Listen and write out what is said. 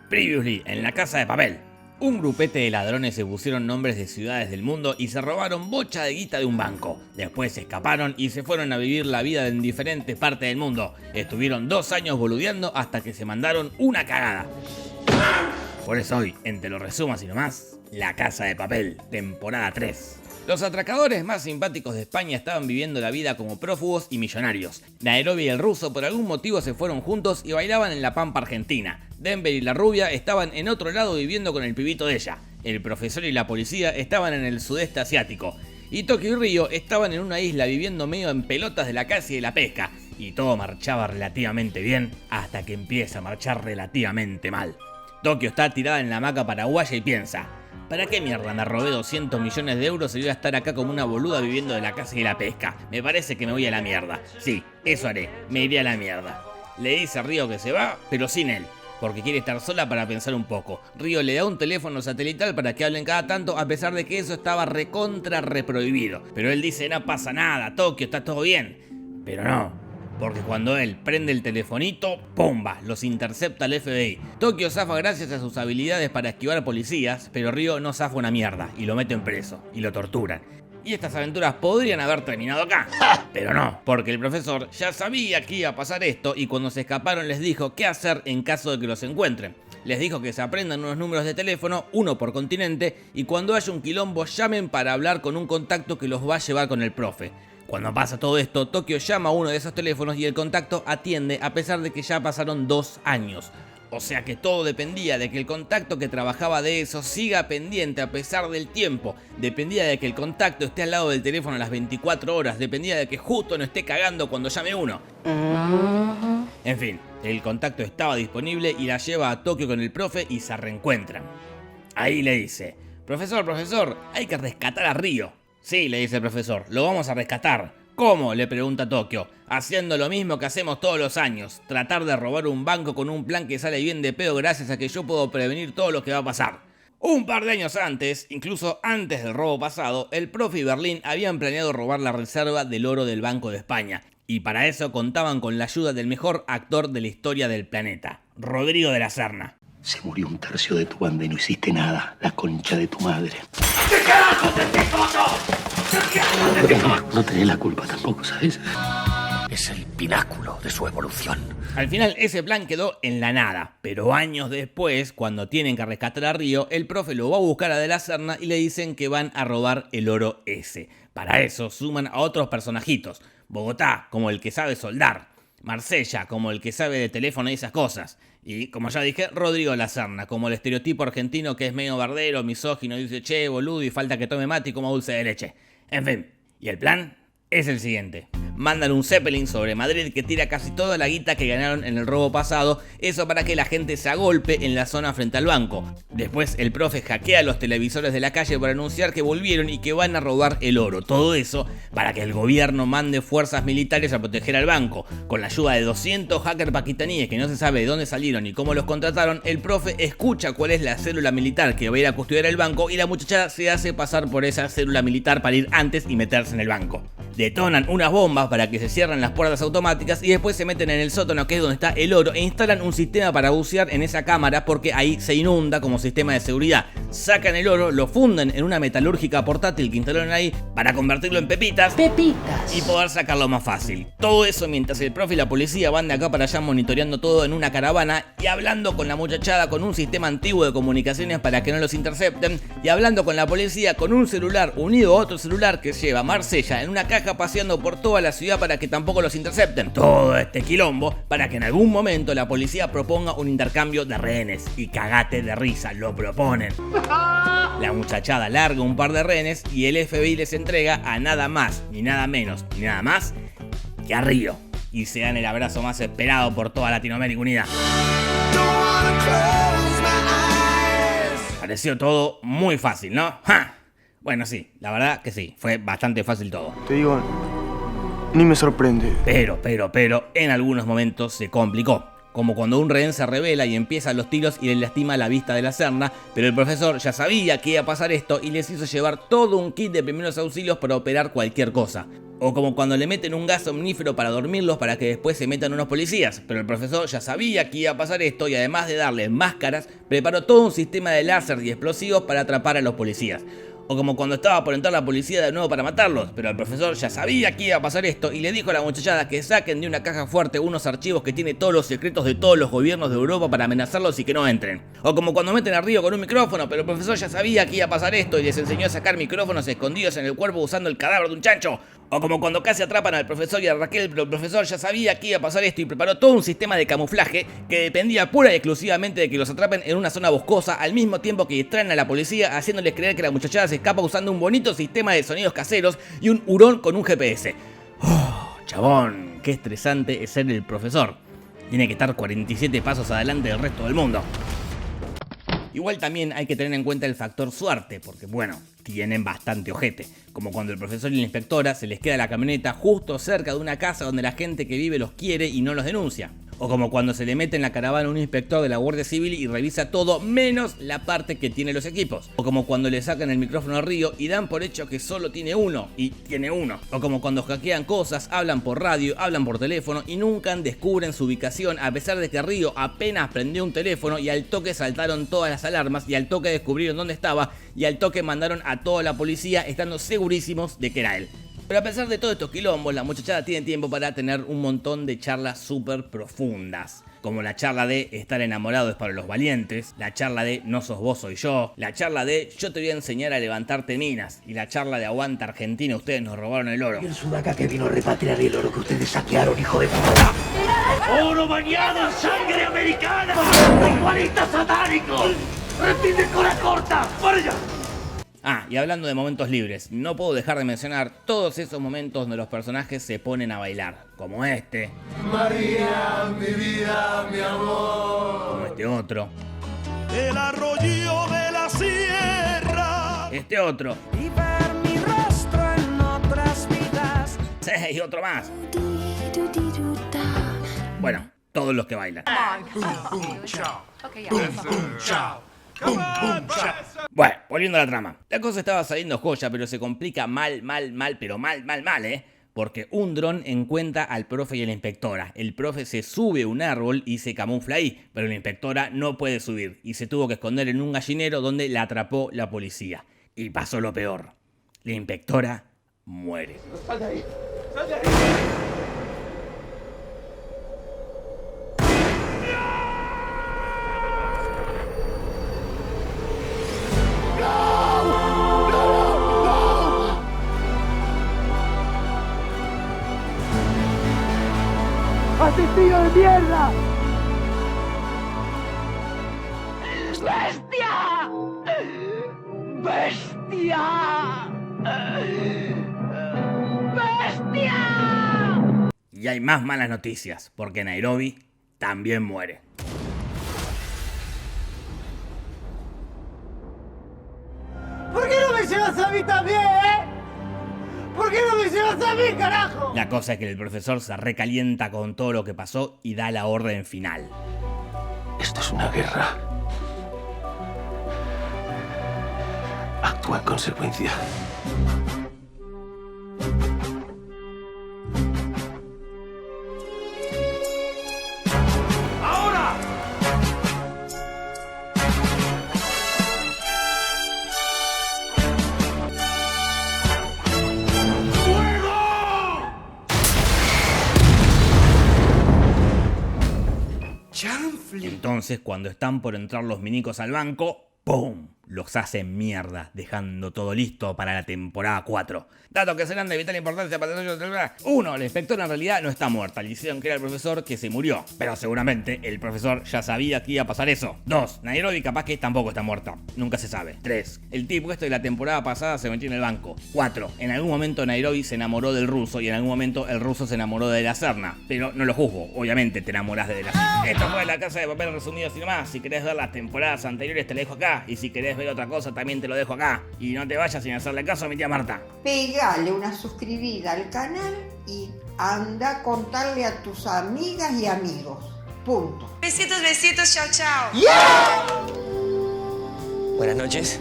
Previously, en La Casa de Papel. Un grupete de ladrones se pusieron nombres de ciudades del mundo y se robaron bocha de guita de un banco. Después se escaparon y se fueron a vivir la vida en diferentes partes del mundo. Estuvieron 2 años boludeando hasta que se mandaron una cagada. Por eso hoy, en Te lo resumo así nomás, La Casa de Papel, temporada 3. Los atracadores más simpáticos de España estaban viviendo la vida como prófugos y millonarios. Nairobi y el ruso por algún motivo se fueron juntos y bailaban en la pampa argentina. Denver y la rubia estaban en otro lado viviendo con el pibito de ella. El profesor y la policía estaban en el sudeste asiático. Y Tokio y Río estaban en una isla viviendo medio en pelotas de la caza y de la pesca. Y todo marchaba relativamente bien hasta que empieza a marchar relativamente mal. Tokio está tirada en la hamaca paraguaya y piensa: ¿para qué mierda me robé 200 millones de euros y voy a estar acá como una boluda viviendo de la caza y la pesca? Me parece que me voy a la mierda. Sí, eso haré, me iré a la mierda. Le dice a Río que se va, pero sin él, porque quiere estar sola para pensar un poco. Río le da un teléfono satelital para que hablen cada tanto, a pesar de que eso estaba recontra reprohibido. Pero él dice: no pasa nada, Tokio, está todo bien. Pero no. Porque cuando él prende el telefonito, ¡pumba!, los intercepta el FBI. Tokio zafa gracias a sus habilidades para esquivar policías, pero Río no zafa una mierda y lo meten preso y lo torturan. Y estas aventuras podrían haber terminado acá, pero no, porque el profesor ya sabía que iba a pasar esto y cuando se escaparon les dijo qué hacer en caso de que los encuentren. Les dijo que se aprendan unos números de teléfono, uno por continente, y cuando haya un quilombo llamen para hablar con un contacto que los va a llevar con el profe. Cuando pasa todo esto, Tokio llama a uno de esos teléfonos y el contacto atiende a pesar de que ya pasaron 2 años. O sea que todo dependía de que el contacto que trabajaba de eso siga pendiente a pesar del tiempo. Dependía de que el contacto esté al lado del teléfono a las 24 horas. Dependía de que justo no esté cagando cuando llame uno. En fin, el contacto estaba disponible y la lleva a Tokio con el profe y se reencuentran. Ahí le dice: profesor, hay que rescatar a Río. Sí, le dice el profesor, lo vamos a rescatar. ¿Cómo?, le pregunta Tokio. Haciendo lo mismo que hacemos todos los años. Tratar de robar un banco con un plan que sale bien de pedo gracias a que yo puedo prevenir todo lo que va a pasar. Un par de años antes, incluso antes del robo pasado, el profe y Berlín habían planeado robar la reserva del oro del Banco de España. Y para eso contaban con la ayuda del mejor actor de la historia del planeta, Rodrigo de la Serna. Se murió 1/3 de tu banda y no hiciste nada. La concha de tu madre. ¿Qué carajo te coto? No tenés la culpa tampoco, ¿sabes? Es el pináculo de su evolución. Al final ese plan quedó en la nada, pero años después, cuando tienen que rescatar a Río, el profe lo va a buscar a De la Serna y le dicen que van a robar el oro ese. Para eso suman a otros personajitos. Bogotá, como el que sabe soldar. Marsella, como el que sabe de teléfono y esas cosas. Y, como ya dije, Rodrigo de la Serna, como el estereotipo argentino que es medio bardero, misógino, dice che, boludo y falta que tome mate y coma dulce de leche. En fin, y el plan es el siguiente. Mandan un Zeppelin sobre Madrid que tira casi toda la guita que ganaron en el robo pasado, eso para que la gente se agolpe en la zona frente al banco. Después el profe hackea los televisores de la calle para anunciar que volvieron y que van a robar el oro. Todo eso para que el gobierno mande fuerzas militares a proteger al banco. Con la ayuda de 200 hackers pakistaníes que no se sabe de dónde salieron ni cómo los contrataron, el profe escucha cuál es la célula militar que va a ir a custodiar el banco y la muchachada se hace pasar por esa célula militar para ir antes y meterse en el banco. Detonan unas bombas para que se cierren las puertas automáticas y después se meten en el sótano, que es donde está el oro, e instalan un sistema para bucear en esa cámara porque ahí se inunda como sistema de seguridad. Sacan el oro, lo funden en una metalúrgica portátil que instalaron ahí para convertirlo en pepitas y poder sacarlo más fácil. Todo eso mientras el profe y la policía van de acá para allá monitoreando todo en una caravana y hablando con la muchachada con un sistema antiguo de comunicaciones para que no los intercepten, y hablando con la policía con un celular unido a otro celular que lleva Marsella en una caja paseando por toda la ciudad para que tampoco los intercepten. Todo este quilombo para que en algún momento la policía proponga un intercambio de rehenes. Y cagate de risa, lo proponen. La muchachada larga un par de rehenes y el FBI les entrega a nada más, ni nada menos, ni nada más que a Río. Y se dan el abrazo más esperado por toda Latinoamérica unida. Pareció todo muy fácil, ¿no? ¡Ja! Bueno, sí, la verdad que sí, fue bastante fácil todo. Te digo, ni me sorprende. Pero, en algunos momentos se complicó. Como cuando un rehén se revela y empiezan los tiros y le lastima la vista de la Serna, pero el profesor ya sabía que iba a pasar esto y les hizo llevar todo un kit de primeros auxilios para operar cualquier cosa. O como cuando le meten un gas omnífero para dormirlos para que después se metan unos policías, pero el profesor ya sabía que iba a pasar esto y además de darles máscaras, preparó todo un sistema de láser y explosivos para atrapar a los policías. O como cuando estaba por entrar la policía de nuevo para matarlos, pero el profesor ya sabía que iba a pasar esto y le dijo a la muchachada que saquen de una caja fuerte unos archivos que tiene todos los secretos de todos los gobiernos de Europa para amenazarlos y que no entren. O como cuando meten a Río con un micrófono, pero el profesor ya sabía que iba a pasar esto y les enseñó a sacar micrófonos escondidos en el cuerpo usando el cadáver de un chancho. O como cuando casi atrapan al profesor y a Raquel, pero el profesor ya sabía que iba a pasar esto y preparó todo un sistema de camuflaje que dependía pura y exclusivamente de que los atrapen en una zona boscosa al mismo tiempo que distraen a la policía, haciéndoles creer que la muchachada se escapa usando un bonito sistema de sonidos caseros y un hurón con un GPS. Oh, chabón, qué estresante es ser el profesor. Tiene que estar 47 pasos adelante del resto del mundo. Igual también hay que tener en cuenta el factor suerte, porque bueno, tienen bastante ojete. Como cuando el profesor y la inspectora se les queda la camioneta justo cerca de una casa donde la gente que vive los quiere y no los denuncia. O como cuando se le mete en la caravana un inspector de la Guardia Civil y revisa todo menos la parte que tiene los equipos. O como cuando le sacan el micrófono a Río y dan por hecho que solo tiene uno, y tiene uno. O como cuando hackean cosas, hablan por radio, hablan por teléfono y nunca descubren su ubicación a pesar de que Río apenas prendió un teléfono y al toque saltaron todas las alarmas y al toque descubrieron dónde estaba y al toque mandaron a toda la policía estando segurísimos de que era él. Pero a pesar de todos estos quilombos, la muchachada tiene tiempo para tener un montón de charlas súper profundas. Como la charla de estar enamorado es para los valientes, la charla de no sos vos soy yo, la charla de yo te voy a enseñar a levantarte minas y la charla de aguanta Argentina, ustedes nos robaron el oro. Y el sudaca que vino a repatriar el oro que ustedes saquearon, hijo de puta. ¡Oro bañado en sangre americana! ¡Ritualistas satánicos! ¡Repite con la corta! ¡Para allá! Ah, y hablando de momentos libres, no puedo dejar de mencionar todos esos momentos donde los personajes se ponen a bailar, como este. María, mi vida, mi amor. Como este otro. El arroyo de la sierra. Este otro. Y ver mi rostro en otras vidas. Sí, y otro más. Bueno, todos los que bailan. Bueno, volviendo a la trama. La cosa estaba saliendo joya, pero se complica mal, ¿eh? Porque un dron encuentra al profe y a la inspectora. El profe se sube a un árbol y se camufla ahí, pero la inspectora no puede subir y se tuvo que esconder en un gallinero donde la atrapó la policía. Y pasó lo peor. La inspectora muere. ¡Sal de ahí! ¡Sal de ahí! ¡Asesino de mierda! ¡Bestia! ¡Bestia! ¡Bestia! Y hay más malas noticias, porque Nairobi también muere. ¿Por qué no me llevas a mí también, ¿Por qué no me llevas a mí, carajo? La cosa es que el profesor se recalienta con todo lo que pasó y da la orden final. Esto es una guerra. Actúa en consecuencia. ¡Ahora! Entonces, cuando están por entrar los minicos al banco, ¡pum! Los hacen mierda, dejando todo listo para la temporada 4. Datos que serán de vital importancia para el desarrollo de la temporada. 1. La inspectora en realidad no está muerta. Le hicieron creer al profesor que se murió. Pero seguramente el profesor ya sabía que iba a pasar eso. 2. Nairobi capaz que tampoco está muerta. Nunca se sabe. 3. El tipo este de la temporada pasada se metió en el banco. 4. En algún momento Nairobi se enamoró del ruso y en algún momento el ruso se enamoró de la Serna. Pero no lo juzgo. Obviamente te enamorás de la Serna. Esto fue La Casa de Papel resumido sin más. Si querés ver las temporadas anteriores te la dejo acá. Y si querés ver otra cosa también te lo dejo acá. Y no te vayas sin hacerle caso a mi tía Marta. Pegale una suscribida al canal y anda a contarle a tus amigas y amigos. Punto. Besitos, besitos, chao, chao. Buenas noches.